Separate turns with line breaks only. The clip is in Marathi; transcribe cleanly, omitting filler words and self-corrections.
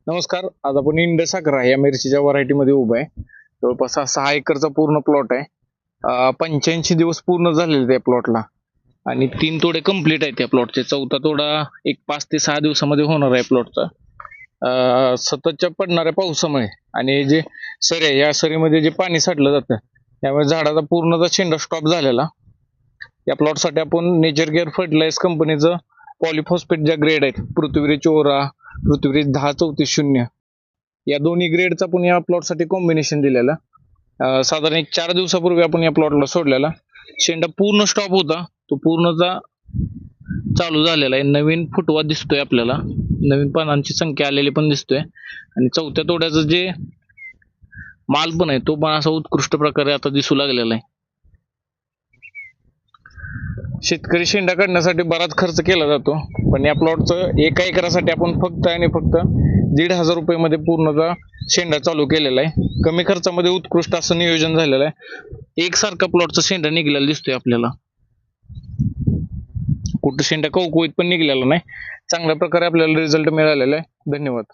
नमस्कार. आज आपण इंड साखर या मिरचीच्या व्हरायटीमध्ये उभा आहे. जवळपास हा 6 एकरचा पूर्ण प्लॉट आहे. 85 दिवस पूर्ण झालेले त्या प्लॉटला आणि 3 तोडे कंप्लीट आहेत त्या प्लॉटचे. चौथा तोडा एक 5 ते 6 दिवसामध्ये होणार आहे प्लॉटचा. सततच्या पडणाऱ्या पावसामुळे आणि जे सरी आहे, या सरीमध्ये जे पाणी साठलं जातं त्यामुळे झाडाचा पूर्णतः शेंडा स्टॉप झालेला. या प्लॉटसाठी आपण नेचर केअर फर्टिलायझर कंपनीचं पॉलिफॉस्फेट ज्या ग्रेड आहेत, पृथ्वीरेज 14, पृथ्वीरेज 10-34-0, या दोन्ही ग्रेडचा आपण या प्लॉटसाठी कॉम्बिनेशन दिलेलं. साधारण एक 4 दिवसापूर्वी आपण या प्लॉटला सोडलेला. शेंडा पूर्ण स्टॉप होता, तो पूर्णचा चालू झालेला आहे. नवीन फुटवा दिसतोय आपल्याला, नवीन पानांची संख्या आलेली पण दिसतोय आणि चौथ्या तोड्याचं जे माल पण आहे तो पण असा उत्कृष्ट प्रकारे आता दिसू लागलेला आहे. शेतकरी शेंडा काढण्यासाठी बराच खर्च केला जातो, पण या प्लॉटचं 1 एकरासाठी आपण फक्त आणि फक्त 1,500 रुपये पूर्णचा शेंडा चालू केलेला आहे. कमी खर्चामध्ये उत्कृष्ट असं नियोजन झालेलं आहे. एकसारखा प्लॉटचा शेंडा निघलेला दिसतोय आपल्याला, कुठं शेंडा कवकवीत पण निघलेला नाही. चांगल्या प्रकारे आपल्याला रिझल्ट मिळालेला आहे. धन्यवाद.